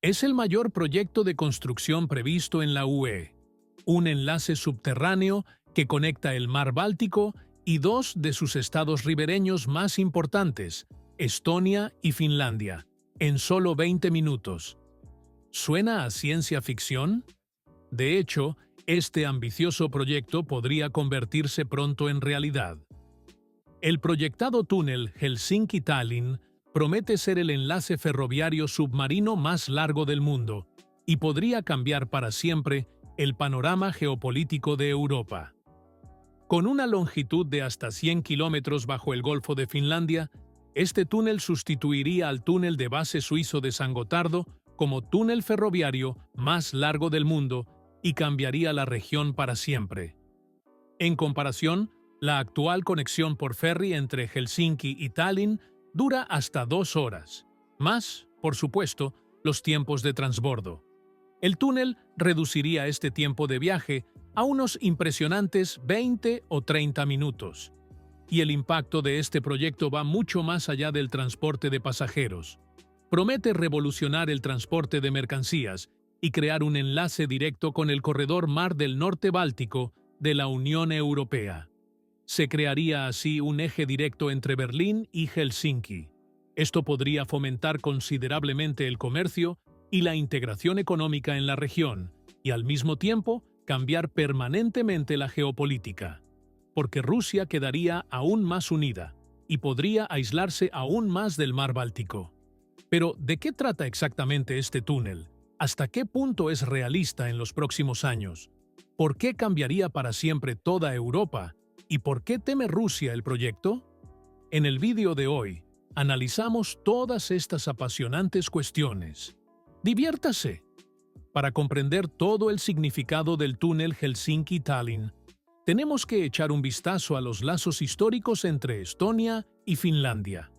Es el mayor proyecto de construcción previsto en la UE, un enlace subterráneo que conecta el mar Báltico y dos de sus estados ribereños más importantes, Estonia y Finlandia, en solo 20 minutos. ¿Suena a ciencia ficción? De hecho, este ambicioso proyecto podría convertirse pronto en realidad. El proyectado túnel Helsinki-Tallinn promete ser el enlace ferroviario submarino más largo del mundo y podría cambiar para siempre el panorama geopolítico de Europa. Con una longitud de hasta 100 kilómetros bajo el Golfo de Finlandia, este túnel sustituiría al túnel de base suizo de San Gotardo como túnel ferroviario más largo del mundo y cambiaría la región para siempre. En comparación, la actual conexión por ferry entre Helsinki y Tallinn dura hasta 2 horas, más, por supuesto, los tiempos de transbordo. El túnel reduciría este tiempo de viaje a unos impresionantes 20 o 30 minutos. Y el impacto de este proyecto va mucho más allá del transporte de pasajeros. Promete revolucionar el transporte de mercancías y crear un enlace directo con el corredor Mar del Norte Báltico de la Unión Europea. Se crearía así un eje directo entre Berlín y Helsinki. Esto podría fomentar considerablemente el comercio y la integración económica en la región, y al mismo tiempo cambiar permanentemente la geopolítica, porque Rusia quedaría aún más unida y podría aislarse aún más del mar Báltico. Pero, ¿de qué trata exactamente este túnel? ¿Hasta qué punto es realista en los próximos años? ¿Por qué cambiaría para siempre toda Europa? ¿Y por qué teme Rusia el proyecto? En el vídeo de hoy, analizamos todas estas apasionantes cuestiones. ¡Diviértase! Para comprender todo el significado del túnel Helsinki-Tallinn, tenemos que echar un vistazo a los lazos históricos entre Estonia y Finlandia.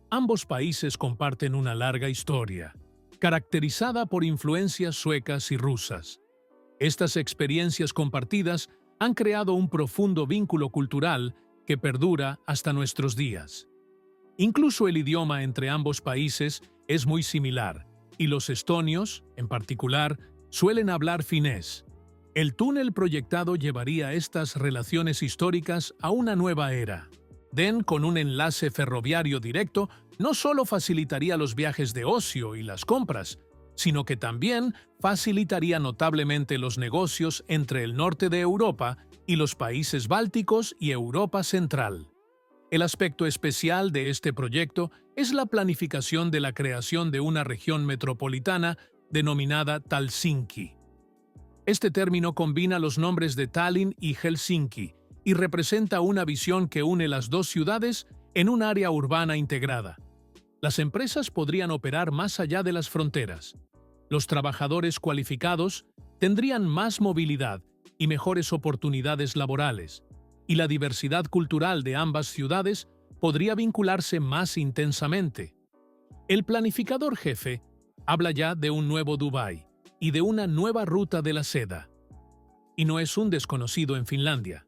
Ambos países comparten una larga historia, caracterizada por influencias suecas y rusas. Estas experiencias compartidas han creado un profundo vínculo cultural que perdura hasta nuestros días. Incluso el idioma entre ambos países es muy similar, y los estonios, en particular, suelen hablar finés. El túnel proyectado llevaría estas relaciones históricas a una nueva era. Con un enlace ferroviario directo, no solo facilitaría los viajes de ocio y las compras, sino que también facilitaría notablemente los negocios entre el norte de Europa y los países bálticos y Europa Central. El aspecto especial de este proyecto es la planificación de la creación de una región metropolitana denominada Talsinki. Este término combina los nombres de Tallinn y Helsinki y representa una visión que une las dos ciudades en un área urbana integrada. Las empresas podrían operar más allá de las fronteras. Los trabajadores cualificados tendrían más movilidad y mejores oportunidades laborales, y la diversidad cultural de ambas ciudades podría vincularse más intensamente. El planificador jefe habla ya de un nuevo Dubái y de una nueva ruta de la seda. Y no es un desconocido en Finlandia.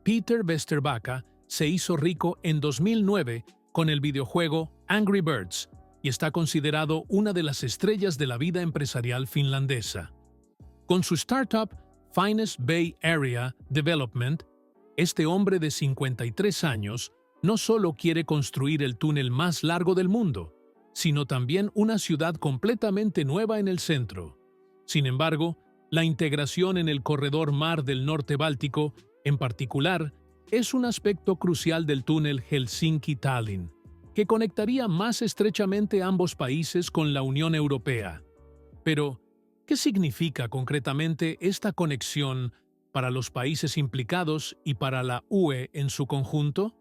Peter Vesterbacka se hizo rico en 2009 con el videojuego Angry Birds y está considerado una de las estrellas de la vida empresarial finlandesa. Con su startup Finest Bay Area Development, este hombre de 53 años no solo quiere construir el túnel más largo del mundo, sino también una ciudad completamente nueva en el centro. Sin embargo, la integración en el corredor Mar del Norte Báltico, en particular, es un aspecto crucial del túnel Helsinki-Tallinn, que conectaría más estrechamente ambos países con la Unión Europea. Pero, ¿qué significa concretamente esta conexión para los países implicados y para la UE en su conjunto?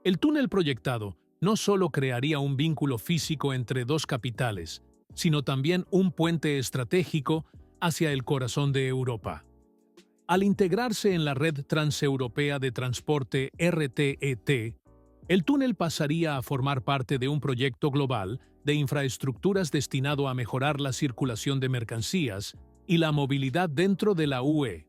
El túnel proyectado no solo crearía un vínculo físico entre dos capitales, sino también un puente estratégico hacia el corazón de Europa. Al integrarse en la red transeuropea de transporte RTET, el túnel pasaría a formar parte de un proyecto global de infraestructuras destinado a mejorar la circulación de mercancías y la movilidad dentro de la UE.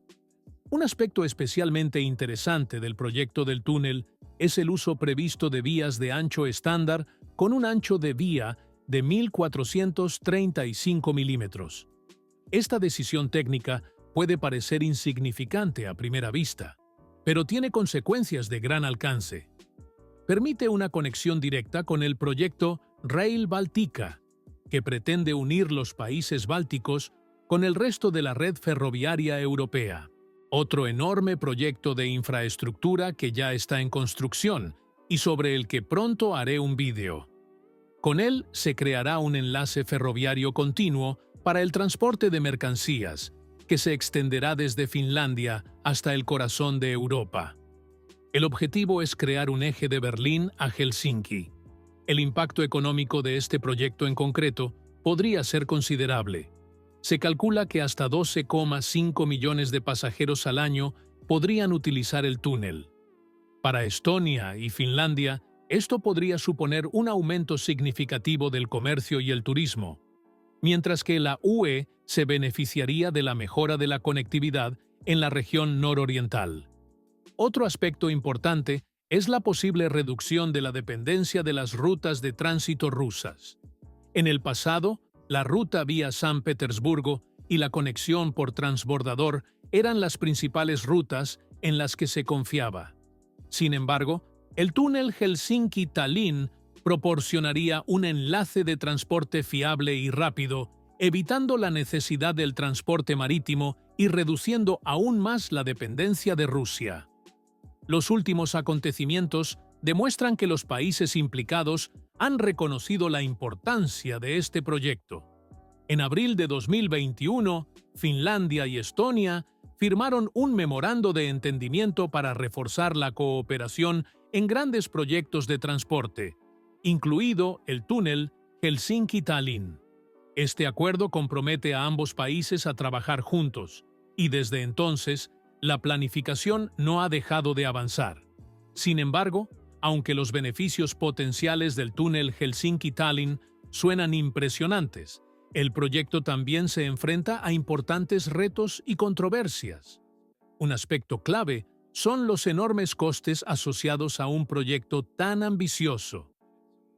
Un aspecto especialmente interesante del proyecto del túnel es el uso previsto de vías de ancho estándar con un ancho de vía de 1.435 milímetros. Esta decisión técnica puede parecer insignificante a primera vista, pero tiene consecuencias de gran alcance. Permite una conexión directa con el proyecto Rail Baltica, que pretende unir los países bálticos con el resto de la red ferroviaria europea. Otro enorme proyecto de infraestructura que ya está en construcción y sobre el que pronto haré un vídeo. Con él se creará un enlace ferroviario continuo para el transporte de mercancías, que se extenderá desde Finlandia hasta el corazón de Europa. El objetivo es crear un eje de Berlín a Helsinki. El impacto económico de este proyecto en concreto podría ser considerable. Se calcula que hasta 12,5 millones de pasajeros al año podrían utilizar el túnel. Para Estonia y Finlandia, esto podría suponer un aumento significativo del comercio y el turismo, mientras que la UE se beneficiaría de la mejora de la conectividad en la región nororiental. Otro aspecto importante es la posible reducción de la dependencia de las rutas de tránsito rusas. En el pasado, la ruta vía San Petersburgo y la conexión por transbordador eran las principales rutas en las que se confiaba. Sin embargo, el túnel Helsinki-Tallinn proporcionaría un enlace de transporte fiable y rápido, evitando la necesidad del transporte marítimo y reduciendo aún más la dependencia de Rusia. Los últimos acontecimientos demuestran que los países implicados han reconocido la importancia de este proyecto. En abril de 2021, Finlandia y Estonia firmaron un memorando de entendimiento para reforzar la cooperación en grandes proyectos de transporte, incluido el túnel Helsinki-Tallinn. Este acuerdo compromete a ambos países a trabajar juntos, y desde entonces, la planificación no ha dejado de avanzar. Sin embargo, aunque los beneficios potenciales del túnel Helsinki-Tallinn suenan impresionantes, el proyecto también se enfrenta a importantes retos y controversias. Un aspecto clave son los enormes costes asociados a un proyecto tan ambicioso.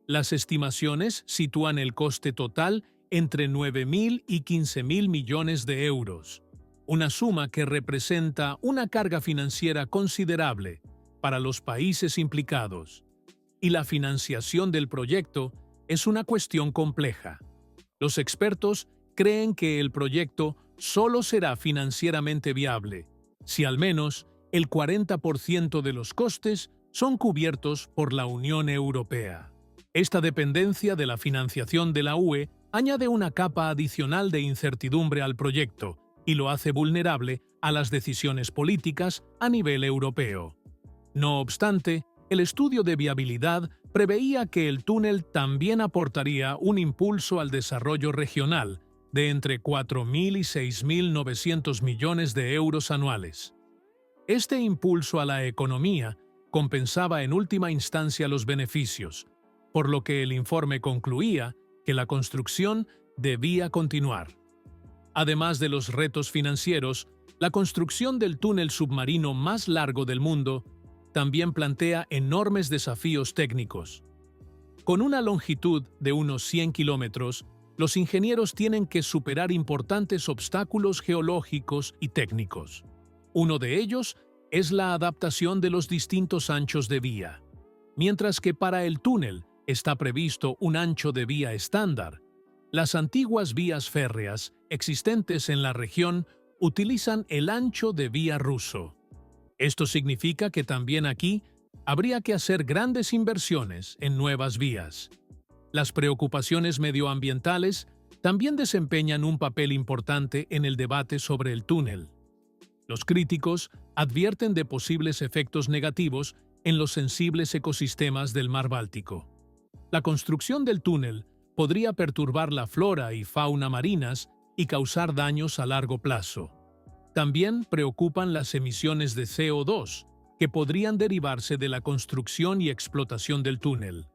Las estimaciones sitúan el coste total entre 9.000 y 15.000 millones de euros, una suma que representa una carga financiera considerable para los países implicados. Y la financiación del proyecto es una cuestión compleja. Los expertos creen que el proyecto solo será financieramente viable si al menos el 40% de los costes son cubiertos por la Unión Europea. Esta dependencia de la financiación de la UE añade una capa adicional de incertidumbre al proyecto y lo hace vulnerable a las decisiones políticas a nivel europeo. No obstante, el estudio de viabilidad preveía que el túnel también aportaría un impulso al desarrollo regional de entre 4.000 y 6.900 millones de euros anuales. Este impulso a la economía compensaba en última instancia los beneficios, por lo que el informe concluía que la construcción debía continuar. Además de los retos financieros, la construcción del túnel submarino más largo del mundo también plantea enormes desafíos técnicos. Con una longitud de unos 100 kilómetros, los ingenieros tienen que superar importantes obstáculos geológicos y técnicos. Uno de ellos es la adaptación de los distintos anchos de vía. Mientras que para el túnel está previsto un ancho de vía estándar, las antiguas vías férreas existentes en la región utilizan el ancho de vía ruso. Esto significa que también aquí habría que hacer grandes inversiones en nuevas vías. Las preocupaciones medioambientales también desempeñan un papel importante en el debate sobre el túnel. Los críticos advierten de posibles efectos negativos en los sensibles ecosistemas del Mar Báltico. La construcción del túnel podría perturbar la flora y fauna marinas y causar daños a largo plazo. También preocupan las emisiones de CO2, que podrían derivarse de la construcción y explotación del túnel.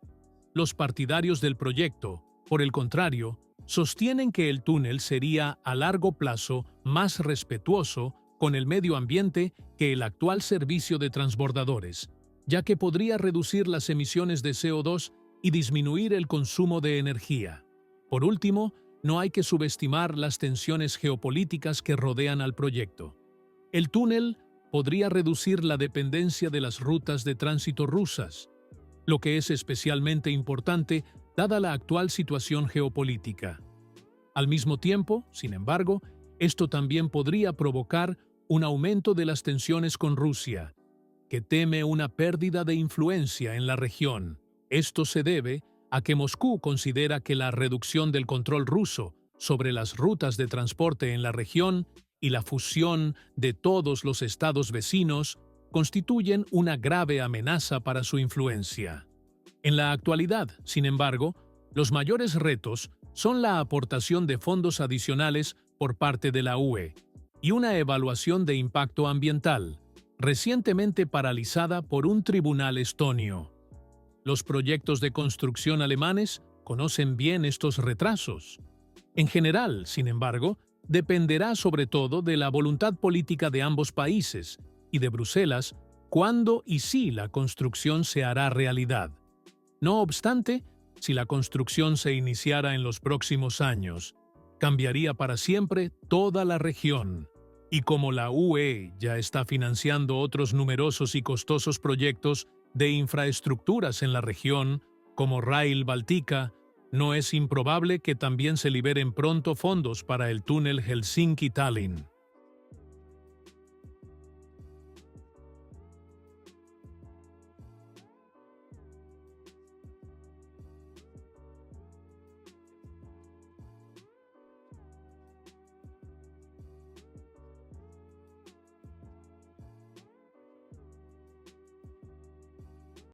Los partidarios del proyecto, por el contrario, sostienen que el túnel sería a largo plazo más respetuoso con el medio ambiente que el actual servicio de transbordadores, ya que podría reducir las emisiones de CO2 y disminuir el consumo de energía. Por último, no hay que subestimar las tensiones geopolíticas que rodean al proyecto. El túnel podría reducir la dependencia de las rutas de tránsito rusas, lo que es especialmente importante dada la actual situación geopolítica. Al mismo tiempo, sin embargo, esto también podría provocar un aumento de las tensiones con Rusia, que teme una pérdida de influencia en la región. Esto se debe a que Moscú considera que la reducción del control ruso sobre las rutas de transporte en la región y la fusión de todos los estados vecinos constituyen una grave amenaza para su influencia. En la actualidad, sin embargo, los mayores retos son la aportación de fondos adicionales por parte de la UE y una evaluación de impacto ambiental, recientemente paralizada por un tribunal estonio. Los proyectos de construcción alemanes conocen bien estos retrasos. En general, sin embargo, dependerá sobre todo de la voluntad política de ambos países y de Bruselas cuándo y si la construcción se hará realidad. No obstante, si la construcción se iniciara en los próximos años, cambiaría para siempre toda la región. Y como la UE ya está financiando otros numerosos y costosos proyectos de infraestructuras en la región, como Rail Báltica, no es improbable que también se liberen pronto fondos para el túnel Helsinki-Tallinn.